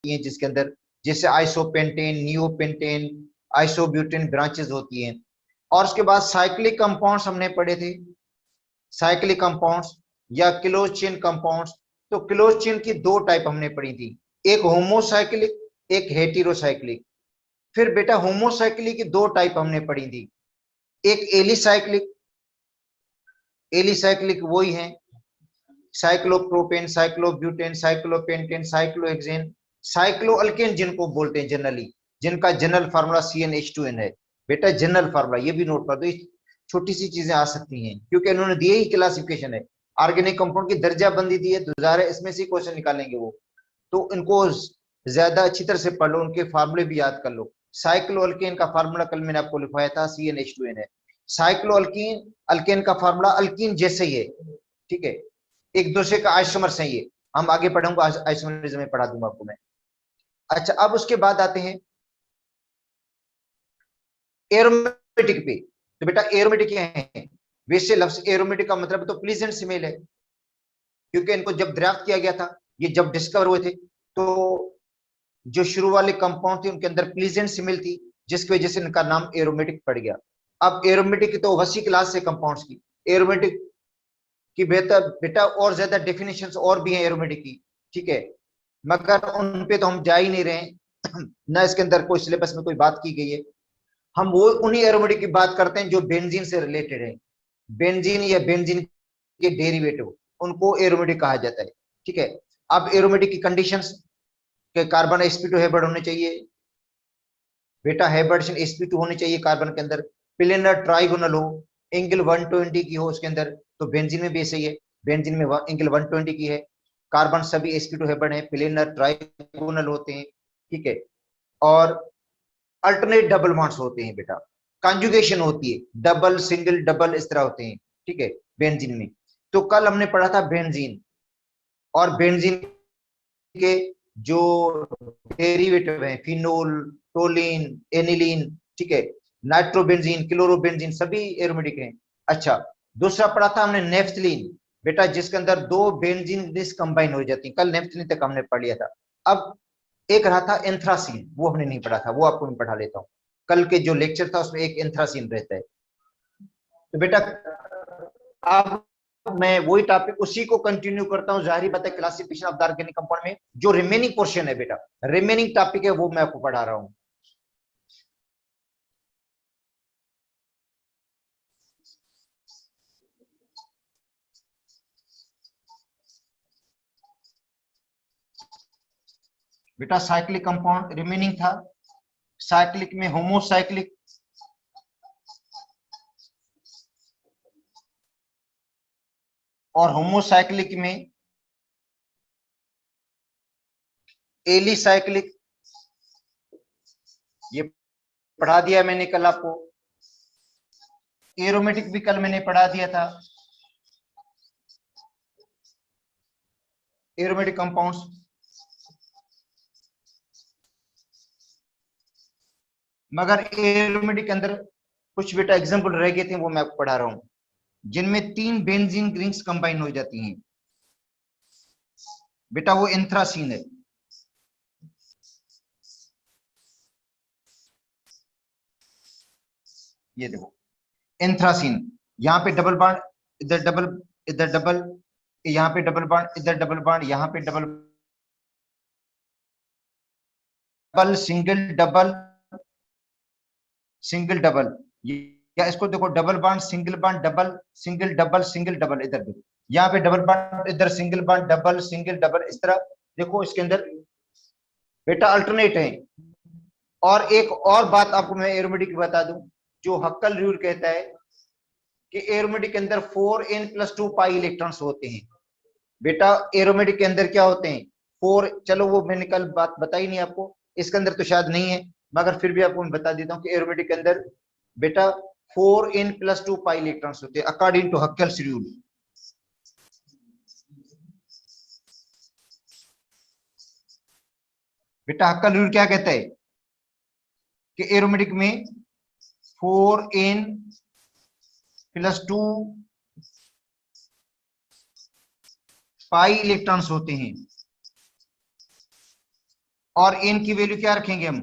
हैं जिसके अंदर जैसे आइसोपेंटेन, नियोपेंटेन, आइसोब्यूटेन ब्रांचेस होती हैं। और उसके बाद साइक्लिक कंपाउंड्स हमने पढ़े थे, साइक्लिक कंपाउंड्स या क्लोज चेन कंपाउंड्स। तो क्लोज चेन की दो टाइप हमने पढ़ी थी, एक होमोसाइक्लिक, एक हेटेरोसाइक्लिक। फिर बेटा होमोसाइक्लिक की दो टाइप हमने पढ़ी थी, एक एलिसाइक्लिक, एलिसाइक्लिक वही है साइक्लोप्रोपेन, साइक्लोब्यूटेन, साइक्लोपेंटेन, साइक्लोहेक्सेन, साइक्लोअल्केन जिनको बोलते हैं जनरली, जिनका जनरल फार्मूला CnH2n है। बेटा जनरल फार्मूला ये भी नोट कर दो, छोटी सी चीजें आ सकती हैं क्योंकि इन्होंने दिए ही क्लासिफिकेशन है, ऑर्गेनिक कंपाउंड की दर्जा बंदी दी है, दोबारा इसमें से क्वेश्चन निकालेंगे वो, तो इनको ज्यादा अच्छी तरह से पढ़ लो, उनके फार्मूले भी याद कर लो। साइक्लोअल्केन का फार्मूला कल मैंने आपको लिखवाया था, CnH2n है। साइक्लोअल्कीन अल्केन का फार्मूला अल्कीन जैसे ही है, ठीक है, एक दूसरे का आइसोमर्स है ये, हम आगे पढ़ूंगा, आइसोमरिज्म में पढ़ा दूंगा आपको मैं। अच्छा अब उसके बाद आते हैं एरोमेटिक पे। तो बेटा एरोमेटिक क्या है, वैसे लफ्ज एरोमेटिक का मतलब तो प्लीजेंट स्मेल है, क्योंकि इनको जब ड्राफ्ट किया गया था, ये जब डिस्कवर हुए थे, तो जो शुरू वाले कंपाउंड थे उनके अंदर प्लीजेंट स्मेल थी, जिसकी वजह से इनका नाम एरोमेटिक पड़ गया। अब एरोमेटिक तो वसी क्लास से कंपाउंड्स की, एरोमेटिक की बेहतर बेटा और ज्यादा डेफिनेशंस और भी हैं एरोमेटिक की, ठीक है, मगर उन पे तो हम जा ही नहीं रहे ना इसके अंदर कोई सिलेबस में कोई बात की गई है। हम वो उन्हीं एरोमेटिक की बात करते हैं जो बेंजीन से रिलेटेड है, बेंजीन या बेंजीन के डेरिवेटिव, उनको एरोमेटिक कहा जाता है, ठीक है। अब एरोमेटिक की कंडीशंस के कार्बन sp2 हेबर्ड होने चाहिए, बेटा हेबर्ड sp2 होने चाहिए कार्बन के अंदर, प्लेनर ट्राइगोनल हो, एंगल 120 की हो उसके अंदर, तो बेंजीन में भी ऐसे ही है, बेंजीन में एंगल 120 की है, कार्बन सभी sp2 हेबर्ड है, प्लेनर ट्राइगोनल होते हैं, ठीक है। और अल्टरनेट डबल बॉन्ड्स होते हैं बेटा, कंजुगेशन होती है, डबल सिंगल डबल इस तरह होते हैं, ठीक है, बेंजीन में। तो कल हमने पढ़ा था बेंजीन, और बेंजीन के जो डेरिवेटिव हैं, फिनोल, टोलिन, एनिलीन, ठीक है, नाइट्रोबेंजीन, क्लोरोबेंजीन, सभी एरोमेटिक हैं। अच्छा दूसरा पढ़ा था हमने नेफ्थलीन, बेटा जिसके अंदर दो बेंजीन कंबाइन हो जाती है, कल नेफ्थलीन तक हमने पढ़ लिया था। अब एक रहा था एंथ्रासीन, वो हमने नहीं पढ़ा था, वो आपको मैं पढ़ा लेता हूँ, कल के जो लेक्चर था उसमें एक एंथ्रासीन रहता है। तो बेटा अब मैं वही टॉपिक उसी को कंटिन्यू करता हूँ, जाहिर बात है classification of the organic compound में जो रिमेनिंग पोर्शन है बेटा, रिमेनिंग टॉपिक है, वो मैं आपको पढ़ा रहा हूँ। बेटा साइक्लिक कंपाउंड रिमेनिंग था, साइक्लिक में होमोसाइक्लिक, और होमोसाइक्लिक में एलिसाइक्लिक, ये पढ़ा दिया मैंने कल आपको। एरोमेटिक भी कल मैंने पढ़ा दिया था, एरोमेटिक कंपाउंड्स। मगर एरोमेटिक के अंदर कुछ बेटा एग्जांपल रह गए थे, वो मैं आपको पढ़ा रहा हूं, जिनमें 3 बेंजीन रिंग्स कंबाइन हो जाती हैं, बेटा वो एंथ्रासीन है। ये देखो एंथ्रासीन, यहाँ पे डबल बॉन्ड, इधर डबल, इधर डबल, यहाँ पे डबल बॉन्ड, इधर डबल बॉन्ड, यहाँ पे double, double single double, single double, या इसको देखो double bond single bond double single double single double, इधर देखो यहाँ पे डबल बॉन्ड, इधर single bond double single double, इस तरह देखो इसके अंदर बेटा अल्टरनेट है। और एक और बात आपको मैं एरोमेटिक बता दूं, जो हक्कल रूल कहता है कि एरोमेटिक के अंदर 4n+2 पाई इलेक्ट्रॉन्स होते हैं। बेटा एरोमेटिक के अंदर क्या होते हैं, 4, चलो वो मैंने कल बात बताई नहीं आपको, इसके अंदर तो शायद नहीं है, मगर फिर भी आपको मैं बता देता हूँ कि एरोमेटिक के अंदर बेटा 4n+2 पाई इलेक्ट्रॉन्स होते हैं अकॉर्डिंग टू हक्कल्स रूल। बेटा हक्कल रूल क्या कहता है कि एरोमेटिक में 4n+2 पाई इलेक्ट्रॉन्स होते हैं, और एन की वैल्यू क्या रखेंगे हम,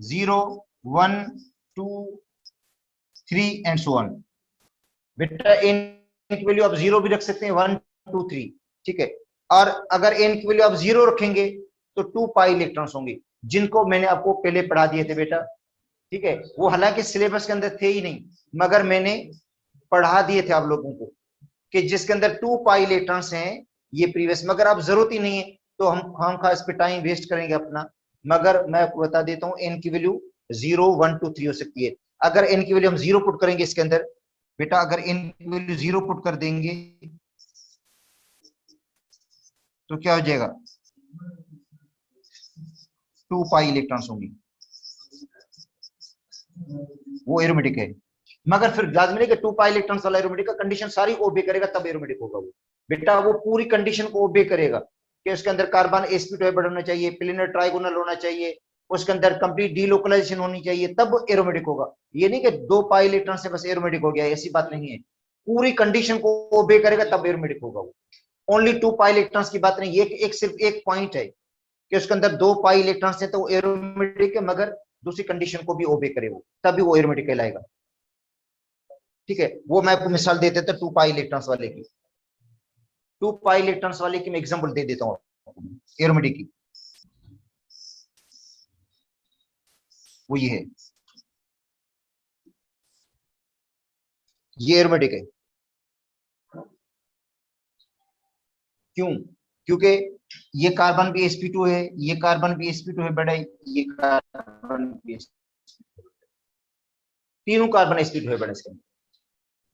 0 1 2 3 एंड सो ऑन। बेटा एन की वैल्यू आप 0 भी रख सकते हैं, 1 2 3, ठीक है। और अगर एन की वैल्यू आप 0 रखेंगे तो 2 पाई इलेक्ट्रॉन्स होंगे, जिनको मैंने आपको पहले पढ़ा दिए थे बेटा, ठीक है। वो हालांकि सिलेबस के अंदर थे ही नहीं, मगर मैंने पढ़ा दिए थे आप लोगों को कि जिसके अंदर 2 पाई इलेक्ट्रॉन्स हैं, ये प्रीवियस, मगर अब जरूरत ही नहीं है तो हम खास पे टाइम वेस्ट करेंगे अपना। मगर मैं आपको बता देता हूं, एन की वैल्यू 0 1 2 3 हो सकती है। अगर एन की वैल्यू हम 0 पुट करेंगे इसके अंदर, बेटा अगर एन की वैल्यू 0 पुट कर देंगे तो क्या हो जाएगा, 2 पाई इलेक्ट्रॉन्स होंगी, वो एरोमेटिक है। मगर फिर लाजमी नहीं कि 2 पाई इलेक्ट्रॉन्स वाला एरोमेटिक का कंडीशन सारी ओबे करेगा तब एरोमेटिक होगा वो। बेटा वो पूरी कंडीशन को ओबे करेगा कि उसके अंदर कार्बन sp2 होना चाहिए, प्लेनर ट्राइगोनल होना चाहिए, उसके अंदर कंप्लीट डीलोकलाइजेशन होनी चाहिए, तब एरोमेटिक होगा। ये नहीं कि 2 पाई इलेक्ट्रॉन से बस एरोमेटिक हो गया, ऐसी बात नहीं है। पूरी कंडीशन को ओबे करेगा तब एरोमेटिक होगा वो। ओनली 2 पाई इलेक्ट्रॉन्स की बात नहीं, एक सिर्फ एक पॉइंट है कि उसके अंदर 2 पाई इलेक्ट्रॉन्स है तो वो एरोमेटिक है, मगर दूसरी कंडीशन को भी ओबे करे वो, तभी वो एरोमेटिक कहलाएगा, ठीक है। वो मैं आपको मिसाल दे देता 2 पाई इलेक्ट्रॉन्स वाले की, 2 पाई इलेक्ट्रॉन्स वाले की मैं एग्जांपल दे देता हूं एरोमेटिक की। वो ये है, ये एरोमेटिक है। क्यों, क्योंकि ये कार्बन भी sp2 है, ये कार्बन भी sp2 है बेटा, ये कार्बन भी तीनों कार्बन sp2 है बेटा इसके अंदर।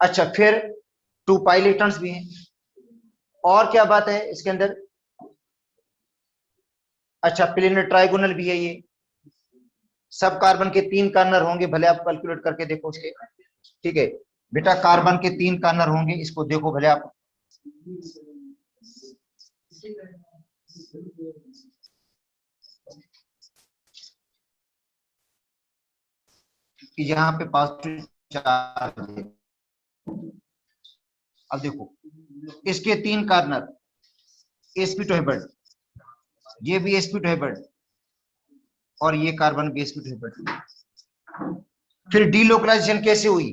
अच्छा फिर 2 पाई इलेक्ट्रॉन्स भी हैं, और क्या बात है इसके अंदर, अच्छा प्लेनर ट्राइगोनल भी है ये, सब कार्बन के 3 कार्नर होंगे, भले आप कैलकुलेट करके देखो उसके, ठीक है। बेटा कार्बन के 3 कार्नर होंगे, इसको देखो भले आप, कि यहाँ पे पॉजिटिव चार्ज है। अब देखो इसके 3 कार्नर, sp2 है बट, ये भी sp2 है बट, और ये कार्बन भी sp2 है बट। फिर डीलोकलाइजेशन कैसे हुई,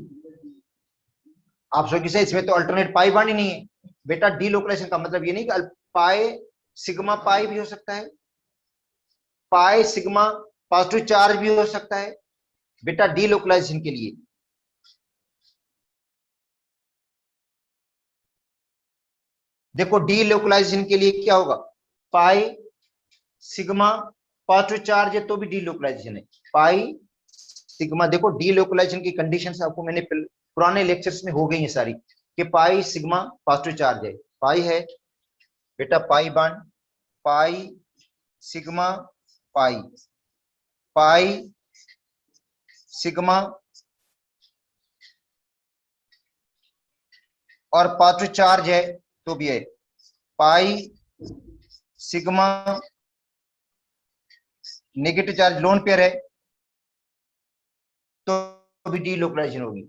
आप सोचिए से इसमें तो अल्टरनेट पाई बॉन्ड ही नहीं है। बेटा डीलोकलाइजेशन का मतलब ये नहीं कि पाई सिग्मा पाई भी हो सकता है, पाई सिग्मा पॉजिटिव चार्ज भी हो सकता है बेटा डीलोकलाइजेशन के लिए। देखो डीलोकलाइजेशन के लिए क्या होगा, पाई सिग्मा पॉजिटिव चार्ज है तो भी डीलोकलाइजेशन है, पाई सिग्मा। देखो डीलोकलाइजेशन की कंडीशन आपको मैंने पुराने लेक्चर्स में हो गई है सारी, कि पाई सिग्मा पॉजिटिव चार्ज है, पाई है बेटा pi bond, pi sigma pi, pi sigma और पॉजिटिव चार्ज है तो भी है, pi sigma negative charge lone pair है तो भी डीलोकलाइजेशन होगी।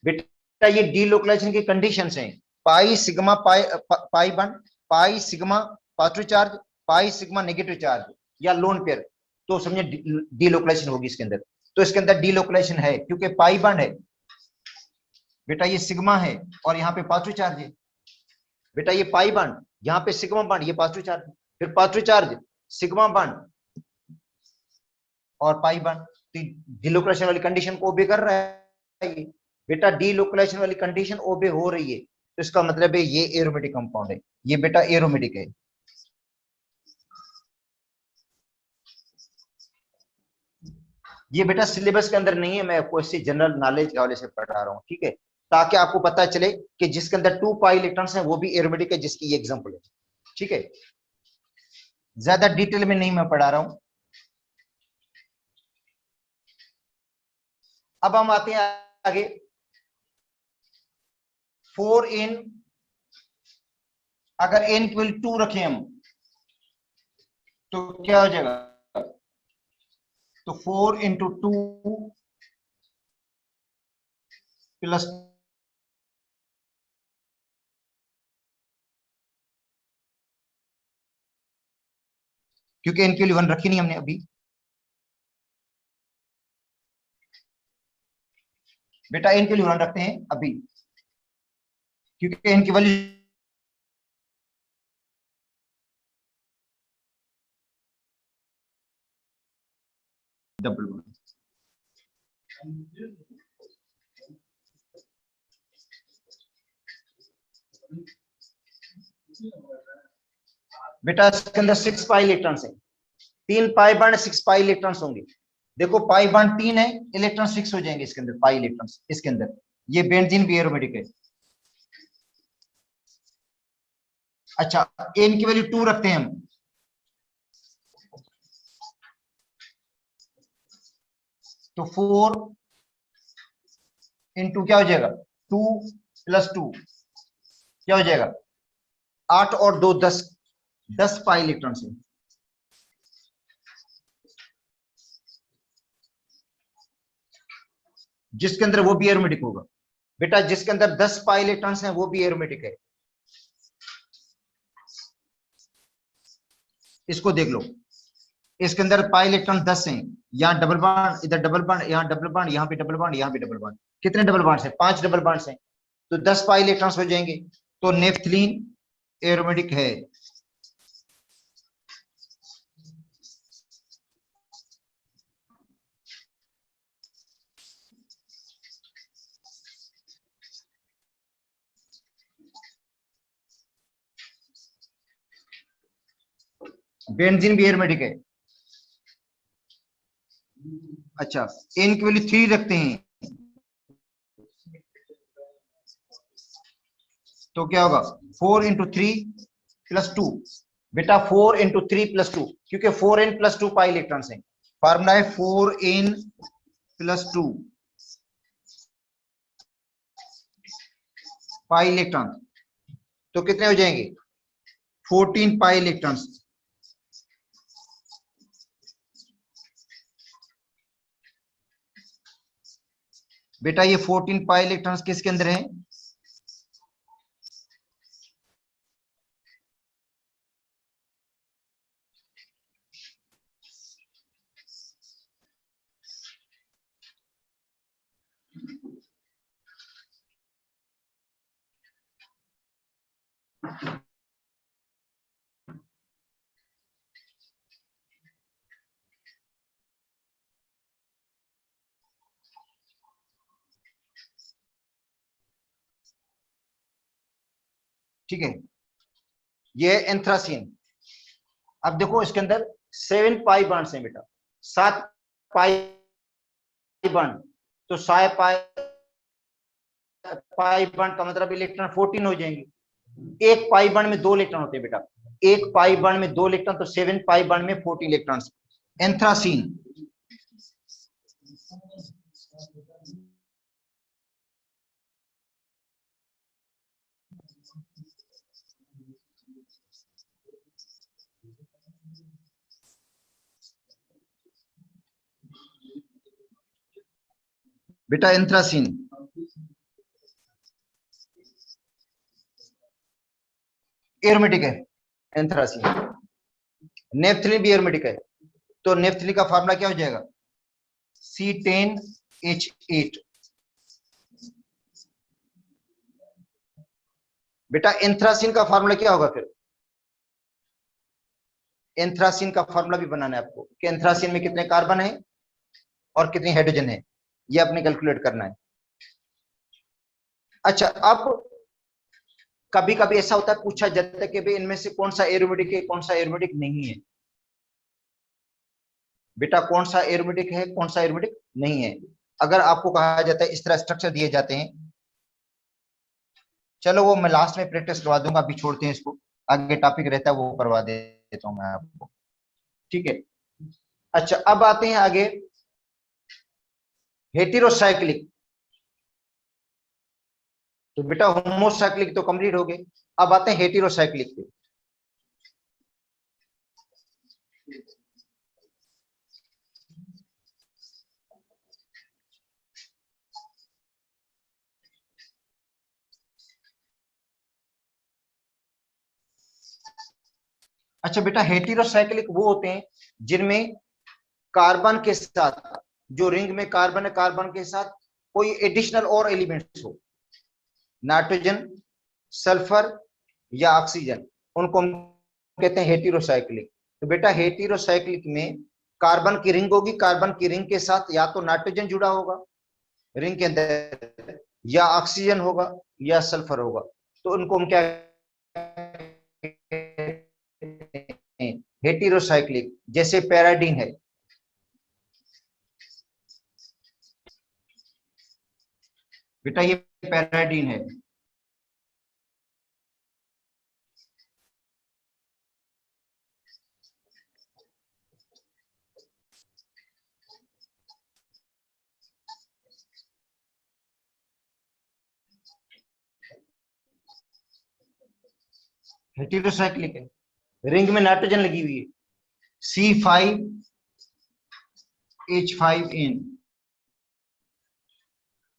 बेटा ये डीलोकलाइजेशन की कंडीशंस हैं, pi sigma pi pi bond, pi sigma positive charge, pi sigma negative charge या लोन पेयर, तो समझे डीलोकलाइजेशन होगी इसके अंदर। तो इसके अंदर डीलोकलाइजेशन है क्योंकि पाई बॉन्ड है बेटा, ये सिग्मा है और यहाँ पे पॉजिटिव चार्ज है बेटा, ये पाई बॉन्ड यहाँ पे सिग्मा बॉन्ड, ये पॉजिटिव चार्ज, फिर पॉजिटिव चार्ज सिग्मा बॉन्ड और पाई बॉन्ड, तो डीलोकलाइजेशन वाली कंडीशन को ओबे कर रहा है ये। बेटा डीलोकलाइजेशन वाली कंडीशन ओबे हो रही है तो इसका मतलब है ये एरोमेटिक कंपाउंड है, ये बेटा एरोमेटिक है। ये बेटा सिलेबस के अंदर नहीं है, मैं आपको इसी जनरल नॉलेज के हवाले से पढ़ा रहा हूँ, ठीक है, ताकि आपको पता चले कि जिसके अंदर 2 पाई इलेक्ट्रॉन्स है वो भी एरोमेटिक है, जिसकी ये एग्जांपल है, ठीक है। ज्यादा डिटेल में नहीं मैं पढ़ा रहा हूं। अब हम आते हैं आगे, 4 इन, अगर n इक्वल 2 रखें हम तो क्या हो जाएगा, तो 4 इंटू 2 प्लस क्योंकि n के लिए 1 रखी नहीं हमने अभी। बेटा n के लिए 1 रखते हैं अभी, क्योंकि n की वैल्यू डबल 1। बेटा इसके अंदर 6 पाई इलेक्ट्रॉन्स है, 3 पाई बॉन्ड 6 पाई इलेक्ट्रॉन्स होंगे। देखो पाई बॉन्ड 3 है, इलेक्ट्रॉन 6 हो जाएंगे इसके अंदर, पाई इलेक्ट्रॉन्स इसके अंदर। ये बेंजीन भी एरोमेटिक है। अच्छा n की वैल्यू 2 रखते हैं हम, तो 4 इंटू क्या हो जाएगा, 2 प्लस 2 क्या हो जाएगा, 8 और 2 10, 10 पाई इलेक्ट्रॉन से। जिसके अंदर वो भी एरोमेटिक होगा। बेटा जिसके अंदर 10 पाई इलेक्ट्रॉन्स हैं वो भी एरोमेटिक है। इसको देख लो, इसके अंदर पाई इलेक्ट्रॉन 10 हैं, यहाँ डबल बॉन्ड, इधर डबल बॉन्ड, यहाँ डबल बॉन्ड, यहाँ पे डबल बॉन्ड, यहाँ पे डबल बॉन्ड। कितने डबल बॉन्ड्स हैं, 5 डबल बॉन्ड्स हैं, तो 10 पाई इलेक्ट्रॉन्स हो जाएंगे। तो नेफ्थलीन एरोमेटिक है। बेंजीन भी एरोमेटिक है। अच्छा n की वैल्यू 3 रखते हैं, तो क्या होगा, 4 इंटू 3 प्लस 2। बेटा 4 इंटू 3 प्लस 2, क्योंकि 4n प्लस 2 पाई इलेक्ट्रॉन्स हैं। फार्मूला है 4n प्लस 2 पाई इलेक्ट्रॉन, तो कितने हो जाएंगे, 14 पाई इलेक्ट्रॉन्स। बेटा ये 14 पाई इलेक्ट्रॉन्स किसके अंदर है, ठीक है, ये एंथ्रासीन। अब देखो इसके अंदर 7 पाई बॉन्ड्स हैं बेटा, 7 पाई बॉन्ड, तो 7 पाई पाई बॉन्ड का मतलब इलेक्ट्रॉन 14 हो जाएंगे। एक पाई बॉन्ड में 2 इलेक्ट्रॉन होते हैं बेटा, एक पाई बॉन्ड में 2 इलेक्ट्रॉन, तो 7 पाई बॉन्ड में 14 इलेक्ट्रॉन्स। एंथ्रासीन। बेटा एंथ्रासीन एरोमेटिक है, एंथ्रासीन। नेफ्थलीन भी एरोमेटिक है, तो नेफ्थलीन का फार्मूला क्या हो जाएगा, C10H8। बेटा एंथ्रासीन का फार्मूला क्या होगा फिर, एंथ्रासीन का फार्मूला भी बनाना है आपको कि एंथ्रासीन में कितने कार्बन है और कितने हाइड्रोजन है, ये आपने कैलकुलेट करना है। अच्छा अब कभी कभी ऐसा होता है, पूछा जाता है कि भाई इनमें से कौन सा एरोमेटिक है, कौन सा एरोमेटिक नहीं है। बेटा कौन सा एरोमेटिक है, कौन सा एरोमेटिक नहीं है, अगर आपको कहा जाता है, इस तरह स्ट्रक्चर दिए जाते हैं। चलो वो मैं लास्ट में प्रैक्टिस करवा दूंगा, अभी छोड़ते हैं इसको, आगे टॉपिक रहता है वो करवा देता हूं मैं आपको, ठीक है। अच्छा अब आते हैं आगे, हेटेरोसाइक्लिक। तो बेटा होमोसाइक्लिक तो कंप्लीट हो गए, अब आते हैं हेटेरोसाइक्लिक पे। अच्छा बेटा, हेटेरोसाइक्लिक वो होते हैं जिनमें कार्बन के साथ, जो रिंग में कार्बन है, कार्बन के साथ कोई एडिशनल और एलिमेंट्स हो, नाइट्रोजन, सल्फर या ऑक्सीजन, उनको हम कहते हैं हेटेरोसाइक्लिक। तो बेटा हेटेरोसाइक्लिक में कार्बन की रिंग होगी, कार्बन की रिंग के साथ या तो नाइट्रोजन जुड़ा होगा रिंग के अंदर, या ऑक्सीजन होगा, या सल्फर होगा। तो उनको हम क्या हेटेरोसाइक्लिक, जैसे पैराडीन है। बेटा ये पैराडीन है। हेटेरोसाइक्लिक है, रिंग में नाइट्रोजन लगी हुई है, C5H5N,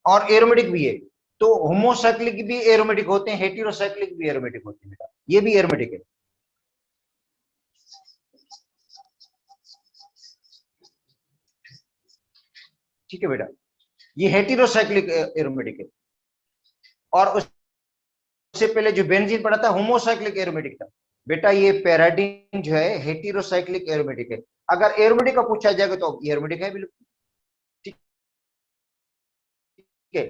और एरोमेटिक भी है। तो होमोसाइक्लिक भी एरोमेटिक होते हैं, हेटेरोसाइक्लिक भी एरोमेटिक होते हैं बेटा, ये भी एरोमेटिक है। ठीक है बेटा, ये हेटेरोसाइक्लिक एरोमेटिक है। और उससे पहले जो बेंजीन पढ़ा था होमोसाइक्लिक एरोमेटिक था। बेटा ये पैराडीन जो है हेटेरोसाइक्लिक एरोमेटिक है। अगर एरोमेटिक का पूछा जाएगा तो एरोमेटिक है बिल्कुल। ठीक है,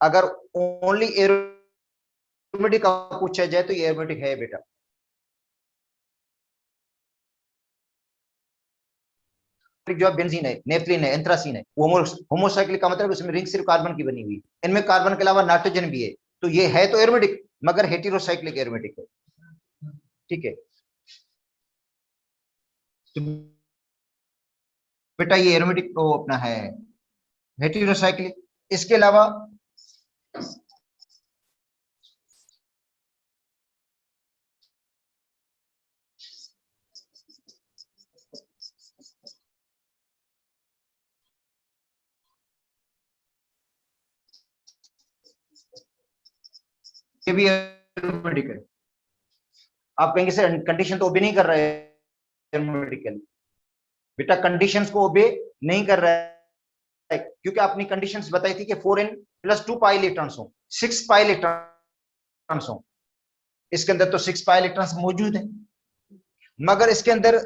अगर ओनली एरोमेटिक का पूछा जाए तो ये एरोमेटिक है बेटा। जो बेंजीन है, नेफ्लिन है, एंथ्रासीन है, वो होमोसाइक्लिक का मतलब उसमें रिंग सिर्फ कार्बन की बनी हुई है, इनमें कार्बन के अलावा नाइट्रोजन भी है। तो ये है तो एरोमेटिक, मगर हेटेरोसाइक्लिक एरोमेटिक है। ठीक है, तो बेटा ये एरोमेटिक तो अपना है हेटेरोसाइक्लिक। इसके अलावा ये भी एरोमेटिक है। आप कहेंगे सर कंडीशन तो ओबे नहीं कर रहे एरोमेटिकल। बेटा कंडीशंस को ओबे नहीं कर रहा है, क्योंकि आपने कंडीशंस बताई थी कि 4n+2 पाई इलेक्ट्रॉन्स हो, 6 पाई इलेक्ट्रॉन्स हो। इसके अंदर तो 6 पाई इलेक्ट्रॉन्स मौजूद है, मगर इसके अंदर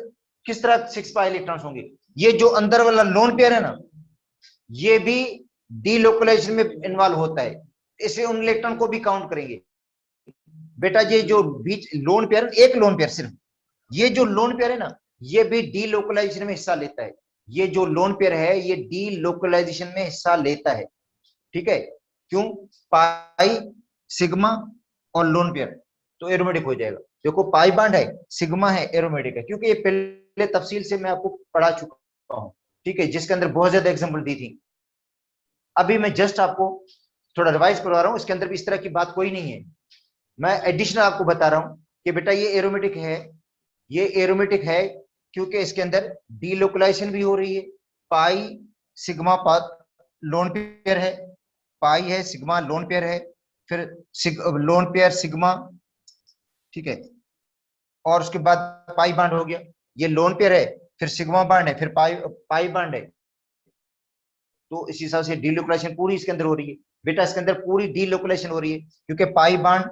किस तरह 6 पाई इलेक्ट्रॉन्स होंगे? ये जो अंदर वाला लोन पेयर है ना, ये भी डीलोकलाइजेशन में इन्वॉल्व होता है, इसे उन इलेक्ट्रॉन को भी काउंट करेंगे। बेटा ये जो बीच लोन पेयर, एक लोन पेयर सिर्फ, ये जो लोन पेयर है ना, ये भी डीलोकलाइजेशन में हिस्सा लेता है। ये जो लोन पेयर है ये डीलोकलाइजेशन में हिस्सा लेता है। ठीक है, क्यों? पाई, सिग्मा और लोन पेयर, तो एरोमेटिक हो जाएगा। देखो पाई बांड है, सिग्मा है, एरोमेटिक है, क्योंकि ये पहले तफसील से मैं आपको पढ़ा चुका हूं। ठीक है, जिसके अंदर बहुत ज्यादा एग्जाम्पल दी थी। अभी मैं जस्ट आपको थोड़ा रिवाइज करवा रहा हूं, इसके अंदर भी इस तरह की बात कोई नहीं है। मैं एडिशनल आपको बता रहा हूं कि बेटा ये एरोमेटिक है, ये एरोमेटिक है क्योंकि इसके अंदर डीलोकलाइजेशन भी हो रही है। Pi sigma path lone pair है, पाई है, सिग्मा लोन पेयर है, फिर लोन पेयर सिग्मा। ठीक है, और उसके बाद पाई बांड हो गया, ये लोन पेयर है, फिर सिग्मा बांड है, फिर पाई पाई बांड है। तो इस हिसाब से डीलोकलाइजेशन पूरी इसके अंदर हो रही है। बेटा इसके अंदर पूरी डीलोकलाइजेशन हो रही है, क्योंकि पाई बांड,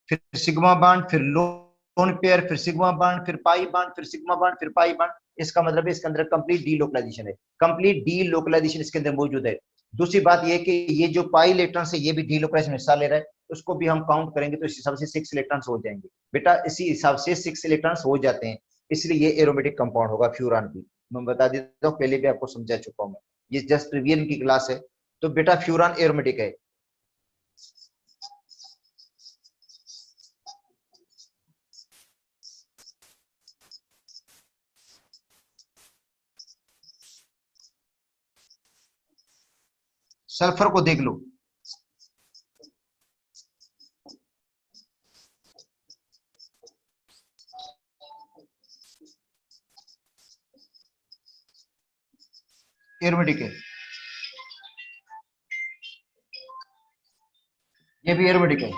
फिर सिग्मा बांड, फिर लोन पेयर, फिर सिग्मा बांड, फिर पाई बांड, फिर सिग्मा बांड, फिर पाई बांड। इसका मतलब है इसके अंदर कंप्लीट डीलोकलाइजेशन है, कंप्लीट डीलोकलाइजेशन इसके अंदर मौजूद है। दूसरी बात यह कि ये जो पाई इलेक्ट्रॉन है ये भी डीलोकलाइजेशन में हिस्सा ले रहा है, उसको भी हम काउंट करेंगे तो इस हिसाब से 6 इलेक्ट्रॉन्स हो जाएंगे। बेटा इसी हिसाब से 6 इलेक्ट्रॉन्स हो जाते हैं, इसलिए ये एरोमेटिक कंपाउंड होगा फ्यूरान भी। मैं बता देता हूँ, पहले भी आपको समझा चुका हूँ मैं, ये जस्ट प्रीवियस की क्लास है। तो बेटा फ्यूरान एरोमेटिक है। सल्फर को देख लो, एरोमेटिक है, ये भी एरोमेटिक है।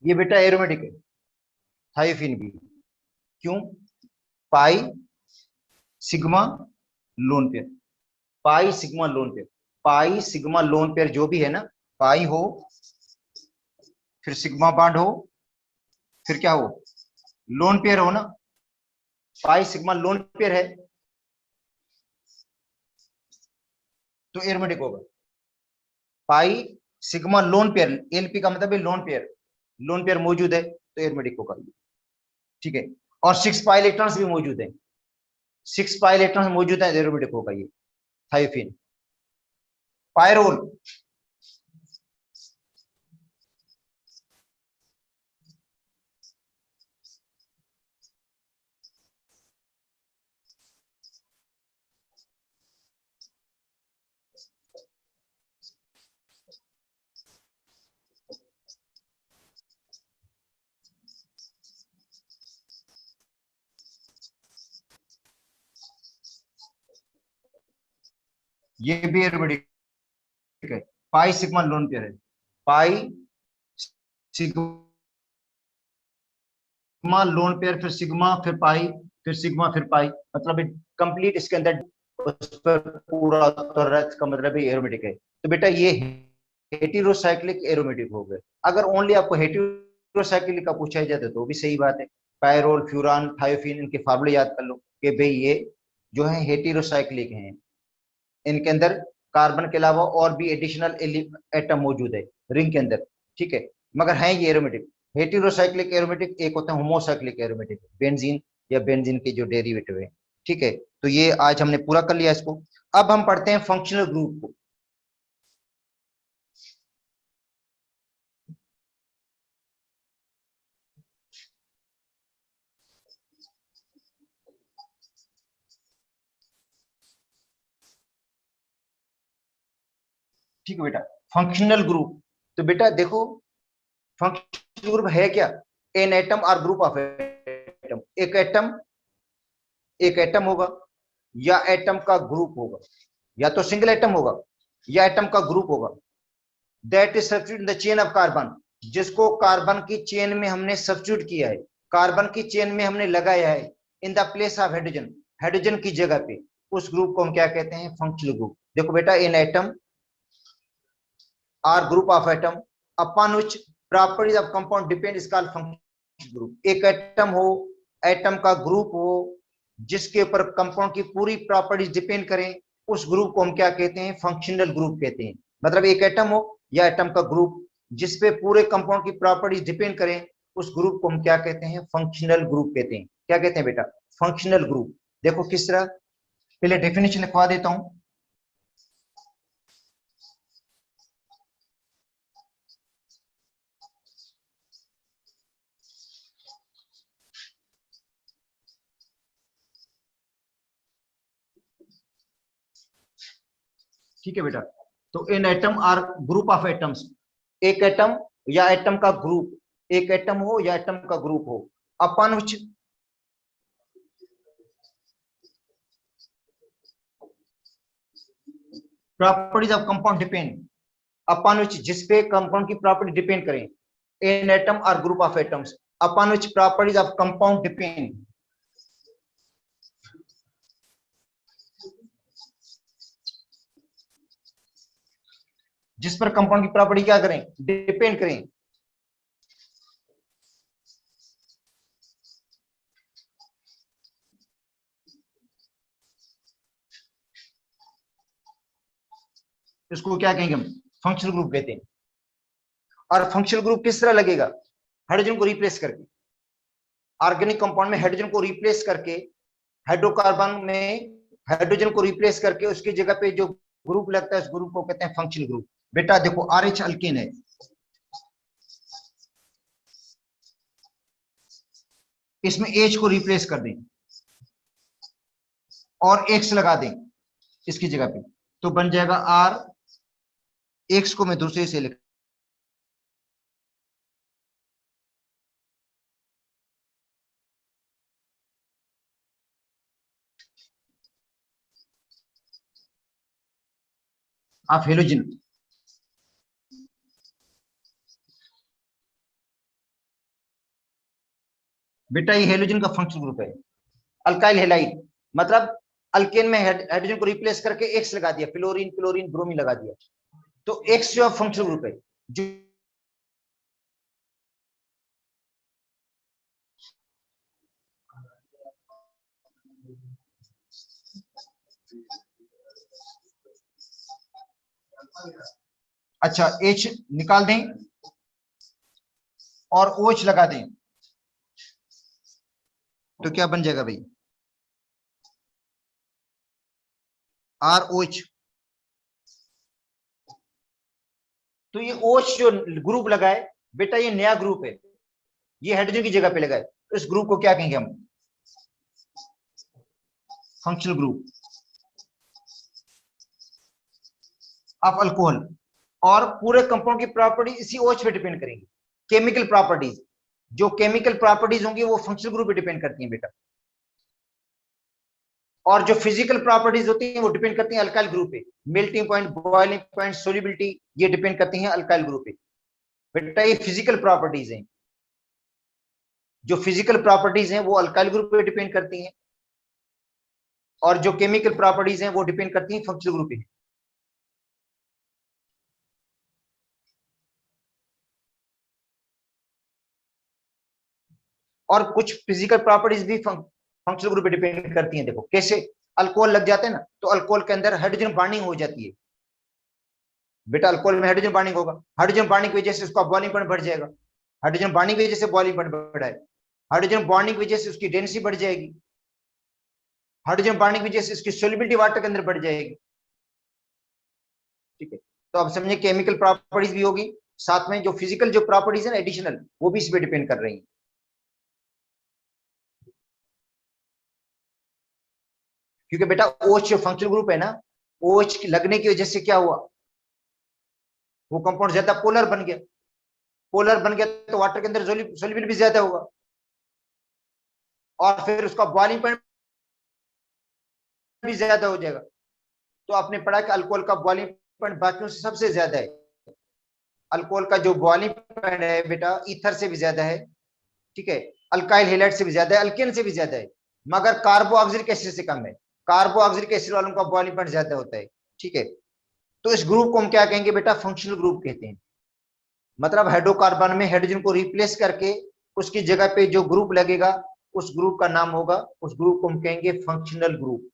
ये बेटा एरोमेटिक है, थायोफिन भी। क्यों? Pi sigma lone pair, pi sigma lone pair, pi sigma lone pair जो भी है ना, पाई हो फिर सिग्मा बॉन्ड हो फिर क्या हो, लोन पेयर हो ना, पाई सिग्मा लोन पेयर है तो एरोमेटिक होगा। Pi sigma lone pair, LP का मतलब है लोन पेयर, लोन पेयर मौजूद है तो एरोमेटिक होगा। ठीक है, और 6 पाई इलेक्ट्रॉन्स भी मौजूद है, 6 पाई इलेक्ट्रॉन्स मौजूद है, एरोमेटिक होगा ये थायोफिन। पायरोल, ये भी एरोमेटिक है, पाई सिग्मा लोन पेयर है, पाई सिग्मा लोन पेयर फिर सिग्मा फिर पाई फिर सिग्मा फिर पाई, मतलब कंप्लीट इसके अंदर उस पर पूरा उतर रहा है, इसका मतलब है एरोमेटिक है। तो बेटा ये हेटेरोसाइक्लिक एरोमेटिक हो गए। अगर ओनली आपको हेटेरोसाइक्लिक का पूछा जाता तो भी सही बात है, पायरोल फ्यूरान थायोफिन इनके फार्मूले याद कर लो कि भाई ये जो है हेटेरोसाइक्लिक हैं, इनके अंदर कार्बन के अलावा और भी एडिशनल एटम मौजूद है रिंग के अंदर। ठीक है, मगर है ये एरोमेटिक। हेटेरोसाइक्लिक एरोमेटिक एक होता है होमोसाइक्लिक एरोमेटिक, बेंजीन या बेंजीन के जो डेरिवेटिव है। ठीक है, तो ये आज हमने पूरा कर लिया इसको। अब हम पढ़ते हैं फंक्शनल ग्रुप को। ठीक है बेटा, फंक्शनल ग्रुप, तो बेटा देखो फंक्शनल ग्रुप है क्या, एन एटम और ग्रुप ऑफ एटम, एक एटम होगा या एटम का ग्रुप होगा, या तो सिंगल एटम होगा या एटम का ग्रुप होगा, that is substitute in the chain of carbon, जिसको कार्बन की चेन में हमने सब्स्टिट्यूट किया है, कार्बन की चेन में हमने लगाया है in the place of hydrogen, hydrogen की जगह पे, उस ग्रुप को हम क्या कहते हैं, फंक्शनल ग्रुप। देखो बेटा, इन atom or group of atom upon which properties of compound depend is called functional group. एक एटम हो, एटम का ग्रुप हो, जिसके ऊपर कंपाउंड की पूरी प्रॉपर्टीज डिपेंड करें, उस ग्रुप को हम क्या कहते हैं, फंक्शनल ग्रुप कहते हैं। मतलब एक एटम हो या एटम का ग्रुप जिसपे पूरे कंपाउंड की प्रॉपर्टीज डिपेंड करें, उस ग्रुप को हम क्या कहते हैं, फंक्शनल ग्रुप कहते हैं। क्या कहते हैं बेटा, फंक्शनल ग्रुप। देखो किस तरह, पहले डेफिनेशन लिखवा देता हूं। ठीक है बेटा, तो इन atom or group of atoms, एक एटम या एटम का ग्रुप, एक एटम हो या एटम का ग्रुप हो, upon which properties of compound depend, upon which जिसपे कंपाउंड की प्रॉपर्टी डिपेंड करें, इन एटम और group of atoms upon which properties of compound depend, जिस पर कंपाउंड की प्रॉपर्टी क्या करें, डिपेंड करें। इसको क्या कहेंगे हम, फंक्शनल ग्रुप कहते हैं। और फंक्शनल ग्रुप किस तरह लगेगा, हाइड्रोजन को रिप्लेस करके, ऑर्गेनिक कंपाउंड में हाइड्रोजन को रिप्लेस करके, हाइड्रोकार्बन में हाइड्रोजन को रिप्लेस करके उसकी जगह पे जो ग्रुप लगता है उस ग्रुप को कहते हैं फंक्शनल ग्रुप। बेटा देखो आर एच अल्केन है, इसमें एच को रिप्लेस कर दें और एक्स लगा दें इसकी जगह पे, तो बन जाएगा आर, एक्स को मैं दूसरे से लिख, ऑफ हेलोजन। बेटा ये हेलोजन का फंक्शनल ग्रुप है। अल्काइल हेलाइड मतलब अल्केन में हाइड्रोजन को रिप्लेस करके एक्स लगा दिया, फ्लोरीन क्लोरीन ब्रोमीन लगा दिया, तो एक्स जो फंक्शनल ग्रुप है। जो अच्छा एच निकाल दें और OH लगा दें तो क्या बन जाएगा भाई, ROH। तो ये OH जो ग्रुप लगा है बेटा ये नया ग्रुप है, ये हाइड्रोजन की जगह पे लगा है, तो इस ग्रुप को क्या कहेंगे हम, फंक्शनल ग्रुप ऑफ अल्कोहल। और पूरे कंपाउंड की प्रॉपर्टी इसी OH पे डिपेंड करेंगी। केमिकल प्रॉपर्टीज, जो केमिकल प्रॉपर्टीज होंगी वो फंक्शनल ग्रुप पे डिपेंड करती हैं बेटा, और जो फिजिकल प्रॉपर्टीज होती हैं वो डिपेंड करती हैं अल्काइल ग्रुप पे। Melting point, boiling point, solubility, ये डिपेंड करती हैं अल्काइल ग्रुप पे। बेटा ये फिजिकल प्रॉपर्टीज हैं, जो फिजिकल प्रॉपर्टीज हैं वो अल्काइल ग्रुप पे डिपेंड करती हैं, और जो केमिकल प्रॉपर्टीज हैं वो डिपेंड करती हैं फंक्शनल ग्रुप पे। और कुछ फिजिकल प्रॉपर्टीज भी फंक्शनल ग्रुप पे डिपेंड करती हैं। देखो कैसे, अल्कोहल लग जाते हैं ना तो अल्कोहल के अंदर हाइड्रोजन बॉन्डिंग हो जाती है बेटा, अल्कोहल में हाइड्रोजन बॉन्डिंग होगा, हाइड्रोजन बॉन्डिंग की वजह से उसका बॉइलिंग पॉइंट बढ़ जाएगा, हाइड्रोजन बॉन्डिंग की वजह से बॉइलिंग पॉइंट बढ़ा है, हाइड्रोजन बॉन्डिंग की वजह से उसकी डेंसिटी बढ़ जाएगी, हाइड्रोजन बॉन्डिंग की वजह से उसकी सोल्युबिलिटी वाटर के अंदर बढ़ जाएगी। ठीक है, तो अब समझे केमिकल प्रॉपर्टीज भी होगी, साथ में जो फिजिकल जो प्रॉपर्टीज है ना एडिशनल, वो भी इस पे डिपेंड कर रही है। क्योंकि बेटा OH जो फंक्शनल ग्रुप है ना, OH लगने की वजह से क्या हुआ, वो कंपाउंड ज्यादा पोलर बन गया, पोलर बन गया तो वाटर के अंदर सोल्यूबिलिटी भी ज्यादा होगा, और फिर उसका बॉइलिंग पॉइंट भी ज्यादा हो जाएगा। तो आपने पढ़ा कि अल्कोहल का बॉइलिंग पॉइंट बाकियों से सबसे ज्यादा है, अल्कोहल का जो बॉइलिंग पॉइंट है बेटा ईथर से भी ज्यादा है, ठीक है, अल्काइल हेलाइड से भी ज्यादा है, अल्केन से भी ज्यादा है, मगर कार्बोऑक्सिलिक एसिड से कम है। कार्बोऑक्सिलिक एसिड वालों का बॉइलिंग पॉइंट ज्यादा होता है। ठीक है, तो इस ग्रुप को हम क्या कहेंगे बेटा, फंक्शनल ग्रुप कहते हैं। मतलब हाइड्रोकार्बन में हाइड्रोजन को रिप्लेस करके उसकी जगह पे जो ग्रुप लगेगा उस ग्रुप का नाम होगा, उस ग्रुप को हम कहेंगे फंक्शनल ग्रुप।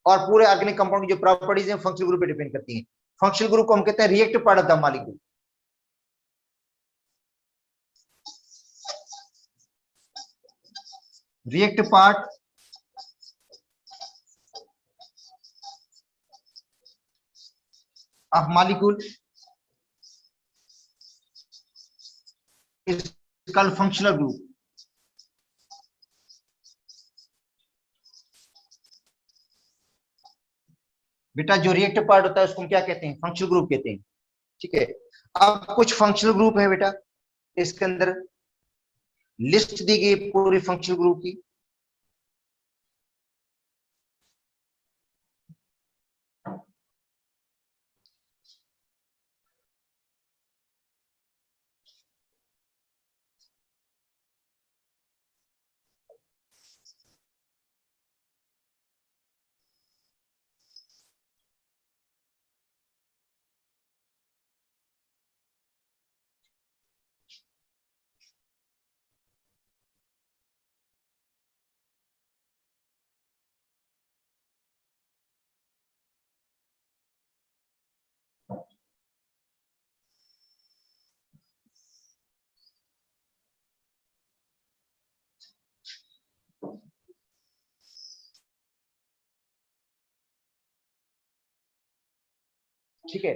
और पूरे ऑर्गेनिक कंपाउंड की जो प्रॉपर्टीज हैं फंक्शनल ग्रुप पे डिपेंड करती हैं। फंक्शनल ग्रुप को हम कहते हैं reactive part of the molecule. Reactive part of molecule is called functional group. बेटा जो रिएक्टिव पार्ट होता है उसको हम क्या कहते हैं, फंक्शनल ग्रुप कहते हैं। ठीक है, अब कुछ फंक्शनल ग्रुप है बेटा, इसके अंदर लिस्ट दी गई पूरी फंक्शनल ग्रुप की। ठीक है,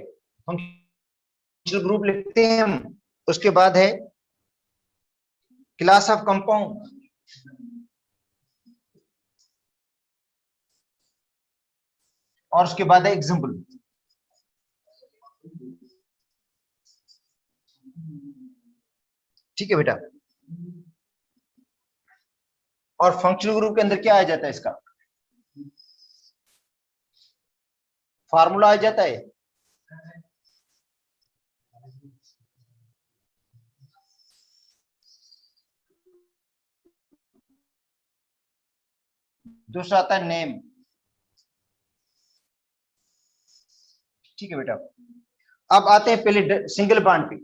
फंक्शनल ग्रुप लिखते हैं हम। उसके बाद है क्लास ऑफ कंपाउंड, और उसके बाद है एग्जाम्पल। ठीक है बेटा, और फंक्शनल ग्रुप के अंदर क्या आ जाता है, इसका फार्मूला आ जाता है। दूसरा आता है नेम। ठीक है बेटा, अब आते हैं पहले सिंगल बॉन्ड पे।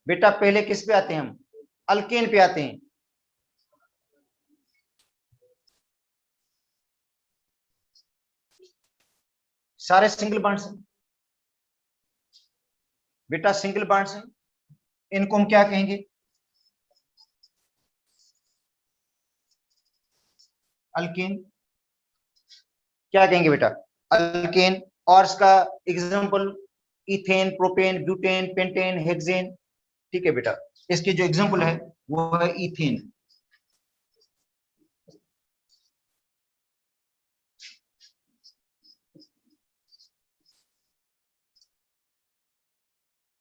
बेटा पहले किस पे आते हैं हम? अल्केन पे आते हैं। सारे सिंगल बॉन्ड्स हैं बेटा, सिंगल बॉन्ड्स हैं। इनको हम क्या कहेंगे? अल्केन। क्या कहेंगे बेटा? अल्केन। और इसका example ethane, propane, butane, pentane, hexane. ठीक है बेटा, इसके जो एग्जांपल है वो है इथेन।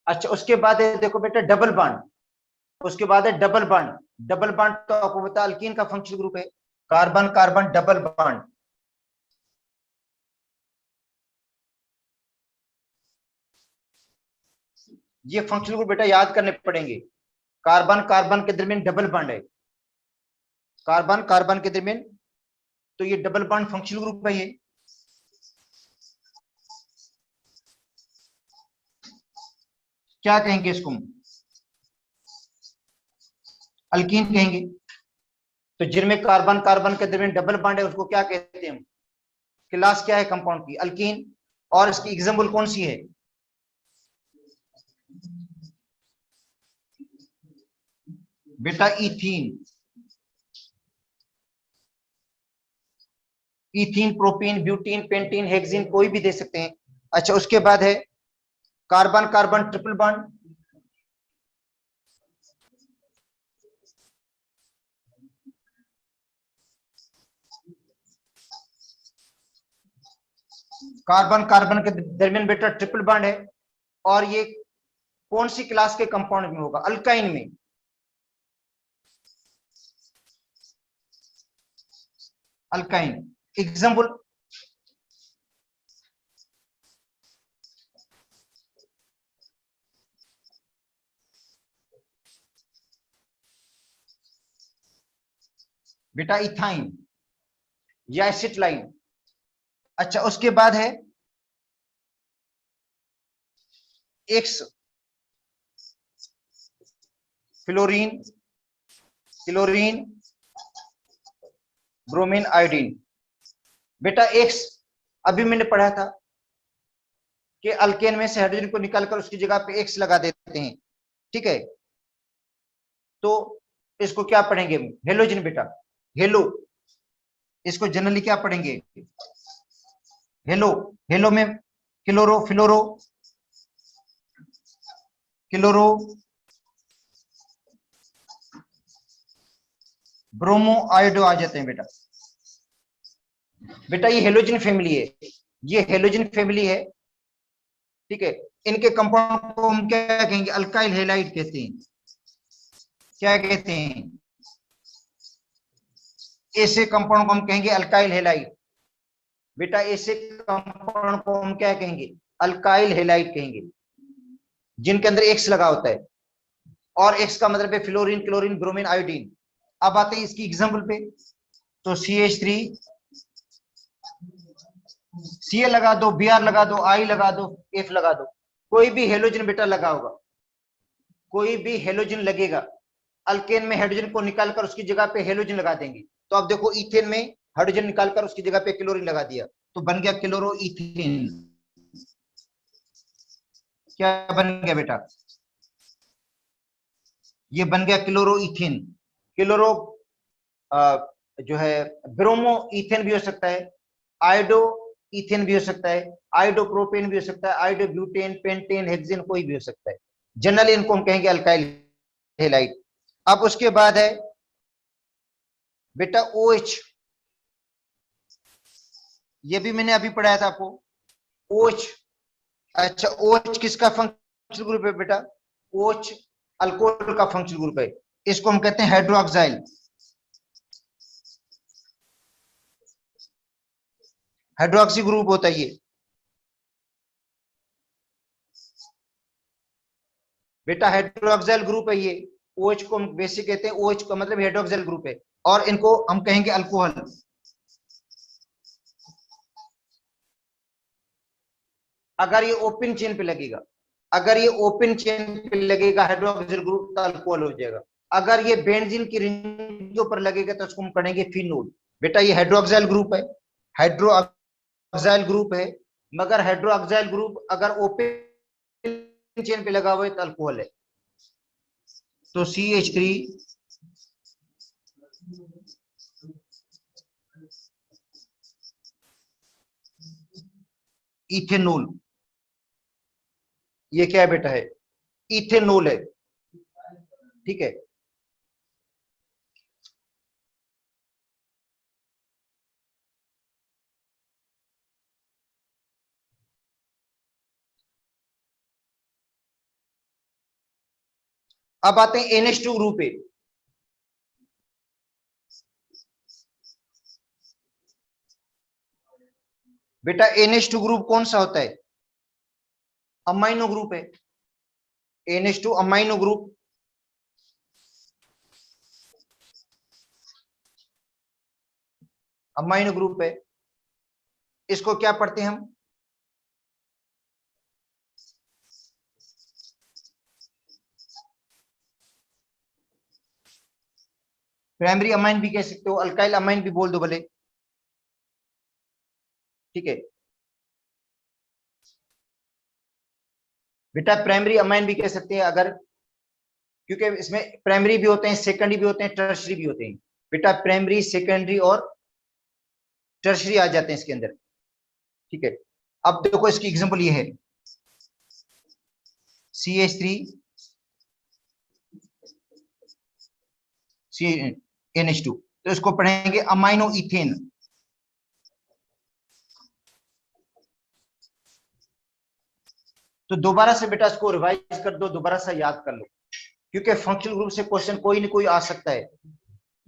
अच्छा, उसके बाद है देखो बेटा डबल बॉन्ड। उसके बाद है डबल बॉन्ड। डबल बॉन्ड तो आपको पता है अल्कीन का फंक्शनल ग्रुप है, कार्बन कार्बन डबल बॉन्ड। ये फंक्शनल ग्रुप बेटा याद करने पड़ेंगे। कार्बन कार्बन के दरमियान डबल बॉन्ड है, कार्बन कार्बन के दरमियान, तो ये डबल बॉन्ड फंक्शनल ग्रुप है। ये क्या कहेंगे इसको? अल्कीन कहेंगे। तो जिनमें कार्बन कार्बन के दरमियान डबल बॉन्ड है उसको क्या कहते हैं हम? क्लास क्या है कंपाउंड की? अल्कीन। और इसकी एग्जांपल कौन सी है? बेटा ethene. Ethene, propene, butene, pentene, hexene, कोई भी दे सकते हैं। अच्छा, उसके बाद है carbon carbon triple bond. Carbon carbon के दरमियान बेटा ट्रिपल बॉन्ड है। और ये कौन सी क्लास के कंपाउंड में होगा? अल्काइन में। अल्काइन। एग्जांपल बेटा इथाइन या एसिटलाइन। अच्छा, उसके बाद है x, fluorine, chlorine, bromine, iodine. बेटा एक्स अभी मैंने पढ़ा था कि अल्केन में से हाइड्रोजन को निकालकर उसकी जगह पे एक्स लगा देते हैं। ठीक है, तो इसको क्या पढ़ेंगे? हेलोजन बेटा, हेलो। इसको जनरली क्या पढ़ेंगे? हेलो। हेलो में क्लोरो, फ्लोरो, क्लोरो, ब्रोमो, आयोडो आ जाते हैं बेटा। बेटा ये हेलोजन फैमिली है, ये हेलोजन फैमिली है। ठीक है, इनके कंपाउंड को हम क्या कहेंगे? अल्काइल हैलाइड कहते हैं। क्या कहते हैं? ऐसे कंपाउंड को हम कहेंगे अल्काइल हैलाइड। बेटा ऐसे कंपाउंड को हम क्या कहेंगे? अल्काइल हैलाइड कहेंगे, जिनके अंदर एक्स लगा होता है। और एक्स का मतलब है फ्लोरीन, क्लोरीन, ब्रोमीन, आयोडीन। अब आते हैं इसकी एग्जांपल पे। तो CH3, Cl लगा दो, Br लगा दो, I लगा दो, F लगा दो। कोई भी हेलोजन बेटा लगा होगा, कोई भी हेलोजन लगेगा। अल्केन में हाइड्रोजन को निकालकर उसकी जगह पे हेलोजन लगा देंगे। तो अब देखो इथेन में हाइड्रोजन निकालकर उसकी जगह पे क्लोरीन लगा दिया, तो बन गया क्लोरो इथेन। क्या बन गया बेटा? ये बन गया क्लोरो इथेन। क्लोरो जो है ब्रोमो इथेन भी हो सकता है, आयोडो इथेन भी हो सकता है, आयोडो प्रोपेन भी हो सकता है, आयोडो ब्यूटेन, पेंटेन, हेक्सेन, कोई भी हो सकता है। जनरली इनको हम कहेंगे अल्काइल हैलाइड। अब उसके बाद है बेटा OH। ये भी मैंने अभी पढ़ाया था आपको, OH। अच्छा, OH किसका फंक्शनल ग्रुप है बेटा? OH अल्कोहल का फंक्शनल ग्रुप है। इसको हम कहते हैं हाइड्रोक्साइल। हाइड्रोक्सी ग्रुप होता है ये। बेटा हाइड्रोक्साइल ग्रुप है ये। OH को हम बेसिक कहते हैं, OH का मतलब हाइड्रोक्साइल ग्रुप है। और इनको हम कहेंगे अल्कोहल। अगर ये ओपन चेन पे लगेगा, अगर ये ओपन चेन पे लगेगा हाइड्रोक्सिल ग्रुप तो अल्कोहल हो जाएगा। अगर ये बेंजीन की रिंग के ऊपर लगेगा तो उसको हम कहेंगे फिनोल। बेटा ये हाइड्रोक्साइल ग्रुप है, हाइड्रोक्साइल ग्रुप है, मगर हाइड्रोक्साइल ग्रुप अगर ओपन चेन पे लगा हुआ है तो अल्कोहल है। तो CH3 इथेनॉल, ये क्या है बेटा, है इथेनॉल है। ठीक है, अब आते हैं NH2 ग्रुप पे। बेटा NH2 ग्रुप कौन सा होता है? अमाइनो ग्रुप है। NH2 amino group, amino group है। इसको क्या पढ़ते हैं हम? प्राइमरी अमाइन भी कह सकते हो, अल्काइल अमाइन भी बोल दो भले। ठीक है बेटा, प्राइमरी अमाइन भी कह सकते हैं अगर, क्योंकि इसमें प्राइमरी भी होते हैं, सेकेंडरी भी होते हैं, टर्शरी भी होते हैं। बेटा प्राइमरी, सेकेंडरी और टर्शरी आ जाते हैं इसके अंदर। ठीक है, अब देखो इसकी एग्जांपल ये है CH3 NH2, तो इसको पढ़ेंगे अमाइनो इथेन। तो दोबारा से बेटा इसको रिवाइज कर दो, दोबारा से याद कर लो, क्योंकि फंक्शनल ग्रुप से क्वेश्चन कोई ना कोई आ सकता है।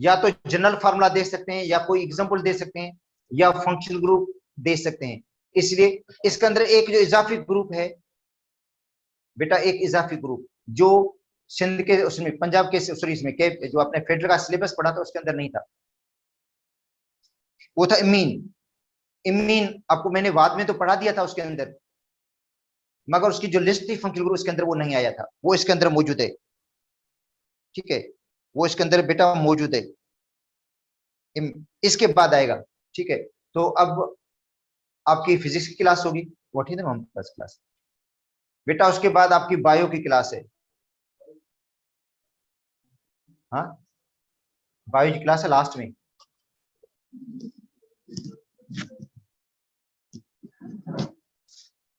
या तो जनरल फार्मूला दे सकते हैं, या कोई एग्जांपल दे सकते हैं, या फंक्शनल ग्रुप दे सकते हैं। इसलिए इसके अंदर एक जो इजाफी ग्रुप है बेटा, एक इजाफी ग्रुप जो सिंध के उसमें, पंजाब के सॉरी इसमें के जो आपने फेडरल का सिलेबस पढ़ा था उसके अंदर नहीं था, वो था इमीन। इमीन आपको मैंने बाद में तो पढ़ा दिया था उसके अंदर, मगर उसकी जो लिस्ट थी फंक्शनल ग्रुप उसके अंदर वो नहीं आया था, वो इसके अंदर मौजूद है। ठीक है, वो इसके अंदर बेटा मौजूद है, इसके बाद आएगा। ठीक है, तो अब आपकी फिजिक्स की क्लास होगी, वो ठीक है ना, फर्स्ट क्लास। बेटा उसके बाद आपकी बायो की क्लास है। हाँ, बायो की क्लास है लास्ट में।